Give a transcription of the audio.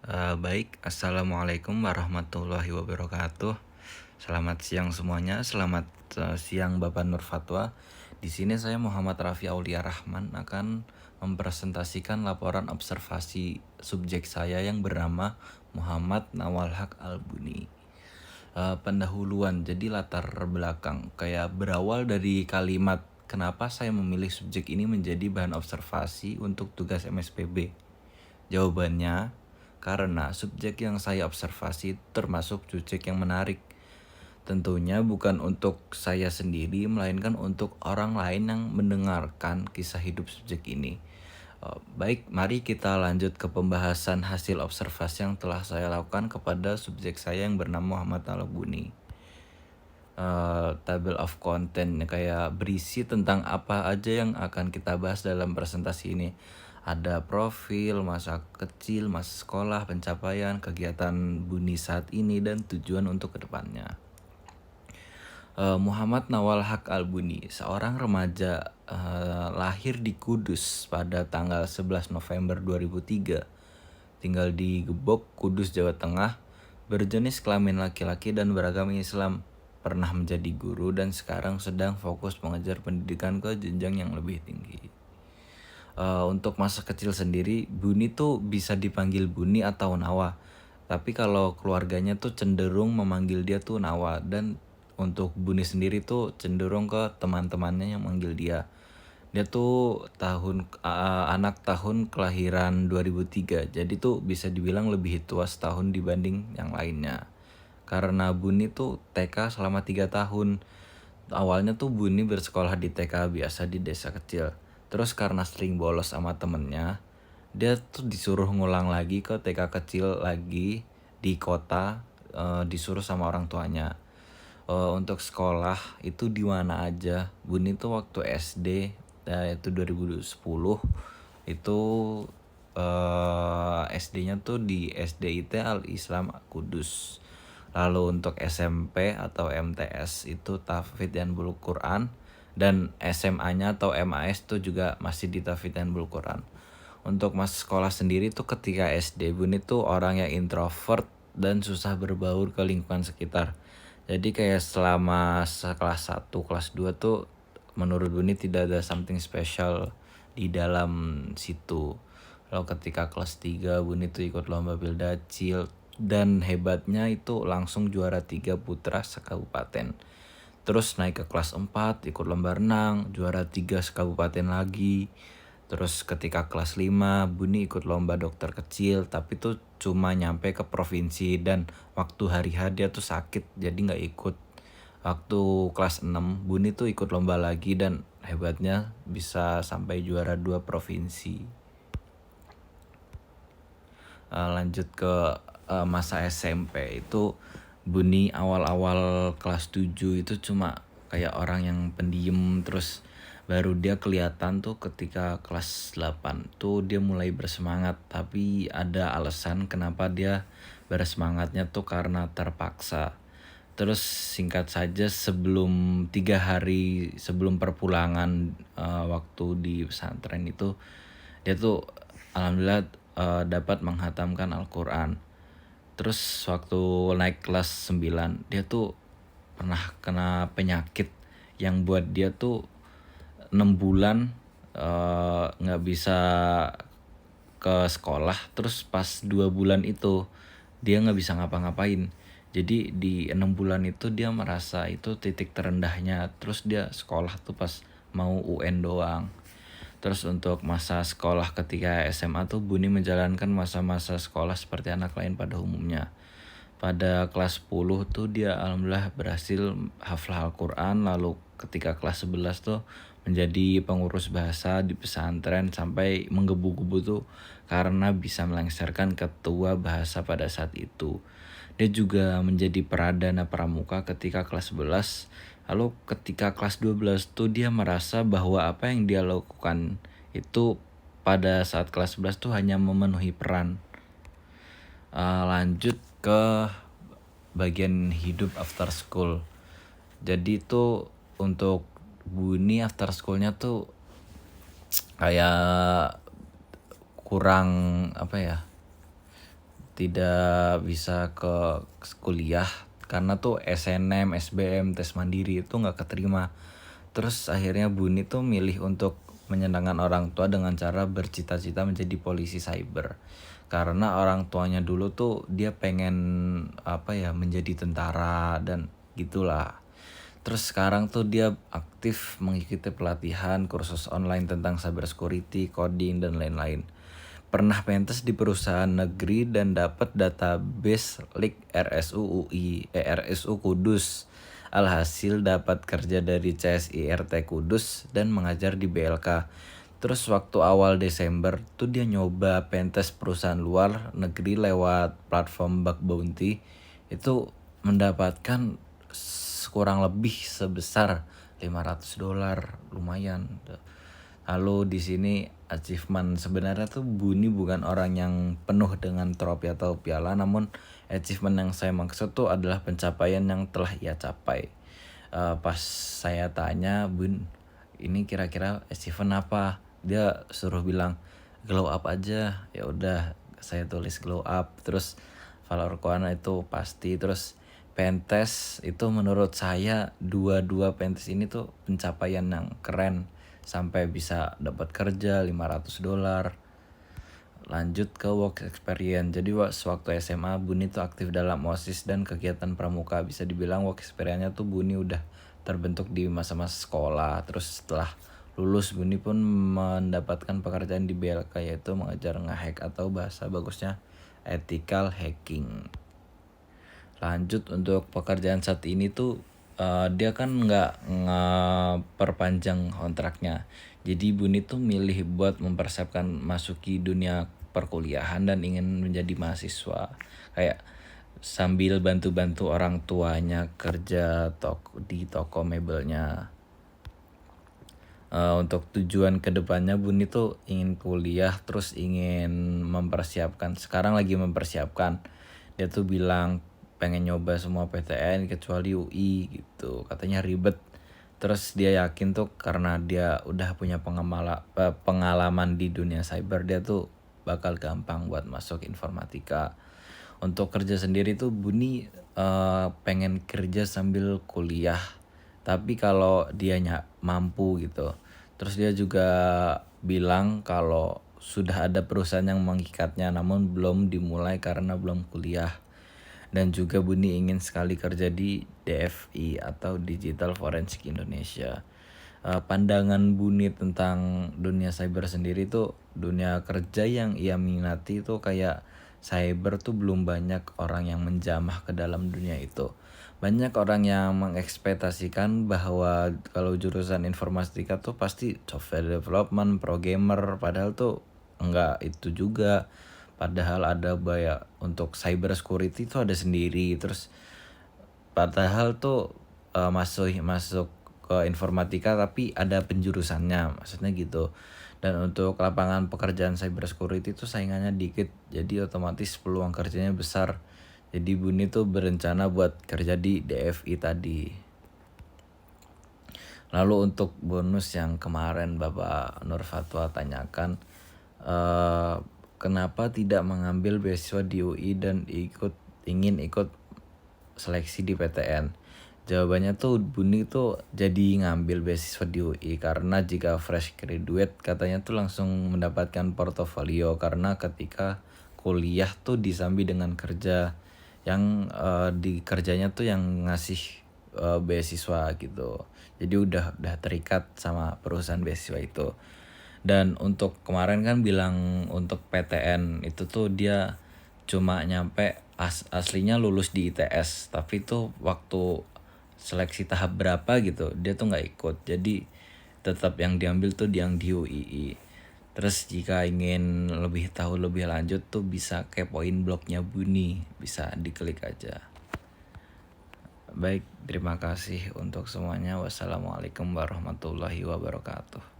Baik, Assalamualaikum warahmatullahi wabarakatuh. Selamat siang semuanya, selamat siang Bapak Nur Fatwa. Di sini saya Muhammad Rafi Aulia Rahman akan mempresentasikan laporan observasi subjek saya yang bernama Muhammad Nawal Haq Albuni. Pendahuluan, jadi latar belakang, kayak berawal dari kalimat kenapa saya memilih subjek ini menjadi bahan observasi untuk tugas MSPB. Jawabannya, karena subjek yang saya observasi termasuk subjek yang menarik. Tentunya bukan untuk saya sendiri, melainkan untuk orang lain yang mendengarkan kisah hidup subjek ini. Baik, mari kita lanjut ke pembahasan hasil observasi yang telah saya lakukan kepada subjek saya yang bernama Muhammad Albuni. Table of content kayak berisi tentang apa aja yang akan kita bahas dalam presentasi ini. Ada profil, masa kecil, masa sekolah, pencapaian, kegiatan Buni saat ini, dan tujuan untuk kedepannya. Muhammad Nawal Haq Albuni, seorang remaja lahir di Kudus pada tanggal 11 November 2003. Tinggal di Gebok, Kudus, Jawa Tengah, berjenis kelamin laki-laki dan beragama Islam. Pernah menjadi guru dan sekarang sedang fokus mengejar pendidikan ke jenjang yang lebih tinggi. Untuk masa kecil sendiri, Buni tuh bisa dipanggil Buni atau Nawa. Tapi kalau keluarganya tuh cenderung memanggil dia tuh Nawa, dan untuk Buni sendiri tuh cenderung ke teman-temannya yang manggil dia. Dia tuh anak tahun kelahiran 2003. Jadi tuh bisa dibilang lebih tua setahun dibanding yang lainnya. Karena Buni tuh TK selama 3 tahun. Awalnya tuh Buni bersekolah di TK biasa di desa kecil. Terus karena sering bolos sama temennya, dia tuh disuruh ngulang lagi ke TK kecil lagi di kota, disuruh sama orang tuanya. Untuk sekolah itu di mana aja. Buni tuh waktu SD, itu 2010, itu SD-nya tuh di SDIT Al Islam Kudus. Lalu untuk SMP atau MTS itu Tahfidz dan Bulugh Quran, dan SMA-nya atau MAS tuh juga masih di Tahfidz dan Bulugh Quran. Untuk masa sekolah sendiri tuh ketika SD, Buni tuh orang yang introvert dan susah berbaur ke lingkungan sekitar. Jadi kayak selama kelas 1, kelas 2 tuh menurut Buni tidak ada something special di dalam situ. Lalu ketika kelas 3 Buni tuh ikut lomba Bildacil dan hebatnya itu langsung juara 3 putra sekabupaten. Terus naik ke kelas 4 ikut lomba renang, juara 3 sekabupaten lagi. Terus ketika kelas 5 Buni ikut lomba dokter kecil, tapi tuh cuma nyampe ke provinsi, dan waktu hari H dia tuh sakit jadi gak ikut. Waktu kelas 6 Buni tuh ikut lomba lagi dan hebatnya bisa sampai juara 2 provinsi. Lanjut ke masa SMP itu Buni awal-awal kelas 7 itu cuma kayak orang yang pendiam, terus baru dia kelihatan tuh ketika kelas 8 tuh dia mulai bersemangat. Tapi ada alasan kenapa dia bersemangatnya tuh karena terpaksa. Terus singkat saja, sebelum 3 hari sebelum perpulangan waktu di pesantren itu, dia tuh alhamdulillah dapat menghatamkan Al-Quran. Terus waktu naik kelas 9 dia tuh pernah kena penyakit yang buat dia tuh 6 bulan gak bisa ke sekolah. Terus pas 2 bulan itu dia gak bisa ngapa-ngapain. Jadi di 6 bulan itu dia merasa itu titik terendahnya. Terus dia sekolah tuh pas mau UN doang. Terus untuk masa sekolah ketika SMA tuh Buni menjalankan masa-masa sekolah seperti anak lain pada umumnya. Pada kelas 10 tuh dia alhamdulillah berhasil hafal Al-Quran. Lalu ketika kelas 11 tuh menjadi pengurus bahasa di pesantren sampai menggebu-gebu tuh karena bisa melengsarkan ketua bahasa pada saat itu. Dia juga menjadi pradana pramuka ketika kelas 11. Lalu ketika kelas 12 tuh dia merasa bahwa apa yang dia lakukan itu pada saat kelas 11 tuh hanya memenuhi peran. Lanjut ke bagian hidup after school. Jadi tuh untuk Buni after schoolnya tuh kayak kurang apa ya, tidak bisa ke kuliah karena tuh SNM, SBM, tes mandiri itu nggak keterima. Terus akhirnya Buni tuh milih untuk menyenangkan orang tua dengan cara bercita-cita menjadi polisi cyber. Karena orang tuanya dulu tuh dia pengen menjadi tentara dan gitulah. Terus sekarang tuh dia aktif mengikuti pelatihan kursus online tentang cyber security, coding dan lain-lain. Pernah pentas di perusahaan negeri dan dapat database leak RSU Kudus. Alhasil dapat kerja dari CSIRT Kudus dan mengajar di BLK. Terus waktu awal Desember tuh dia nyoba pentas perusahaan luar negeri lewat platform Bug Bounty. Itu mendapatkan kurang lebih sebesar $500, lumayan. Lalu di sini achievement, sebenarnya tuh Buni bukan orang yang penuh dengan trofi atau piala, namun achievement yang saya maksud tuh adalah pencapaian yang telah ia capai. Pas saya tanya, Bun, ini kira-kira achievement apa? Dia suruh bilang glow up aja. Ya udah, saya tulis glow up. Terus Valor Koana itu pasti. Terus Pentes itu menurut saya dua Pentes ini tuh pencapaian yang keren, sampai bisa dapat kerja $500. Lanjut ke work experience. Jadi waktu SMA Buni tuh aktif dalam OSIS dan kegiatan pramuka. Bisa dibilang work experience-nya tuh Buni udah terbentuk di masa-masa sekolah. Terus setelah lulus Buni pun mendapatkan pekerjaan di BLK, yaitu mengajar nge-hack atau bahasa bagusnya ethical hacking. Lanjut untuk pekerjaan saat ini tuh dia kan nggak perpanjang kontraknya. Jadi Buni tuh milih buat mempersiapkan masuki dunia perkuliahan dan ingin menjadi mahasiswa. Kayak sambil bantu-bantu orang tuanya kerja di toko mebelnya. Untuk tujuan kedepannya Buni tuh ingin kuliah, terus ingin mempersiapkan. Sekarang lagi mempersiapkan. Dia tuh bilang pengen nyoba semua PTN kecuali UI gitu, katanya ribet. Terus dia yakin tuh karena dia udah punya pengalaman di dunia cyber, dia tuh bakal gampang buat masuk informatika. Untuk kerja sendiri tuh Buni pengen kerja sambil kuliah, tapi kalau dianya mampu gitu. Terus dia juga bilang kalau sudah ada perusahaan yang mengikatnya namun belum dimulai karena belum kuliah. Dan juga Buni ingin sekali kerja di DFI atau Digital Forensik Indonesia. Pandangan Buni tentang dunia cyber sendiri tuh, dunia kerja yang ia minati tuh kayak cyber tuh belum banyak orang yang menjamah ke dalam dunia itu. Banyak orang yang mengekspektasikan bahwa kalau jurusan informatika tuh pasti software development, programmer, padahal tuh enggak itu juga. Padahal ada banyak untuk cyber security itu ada sendiri. Terus padahal tuh masuk ke informatika tapi ada penjurusannya, maksudnya gitu. Dan untuk lapangan pekerjaan cyber security itu saingannya dikit, jadi otomatis peluang kerjanya besar. Jadi Buni tuh berencana buat kerja di DFI tadi. Lalu untuk bonus yang kemarin Bapak Nur Fatwa tanyakan, kenapa tidak mengambil beasiswa di UI dan ingin ikut seleksi di PTN? Jawabannya tuh Buni tuh jadi ngambil beasiswa di UI karena jika fresh graduate katanya tuh langsung mendapatkan portofolio, karena ketika kuliah tuh disambi dengan kerja yang di kerjanya tuh yang ngasih beasiswa gitu. Jadi udah terikat sama perusahaan beasiswa itu. Dan untuk kemarin kan bilang untuk PTN itu tuh dia cuma nyampe aslinya lulus di ITS, tapi tuh waktu seleksi tahap berapa gitu dia tuh nggak ikut, jadi tetap yang diambil tuh yang di UII. Terus jika ingin lebih tahu lebih lanjut tuh bisa kepoin blognya Buni, bisa diklik aja. Baik, terima kasih untuk semuanya. Wassalamualaikum warahmatullahi wabarakatuh.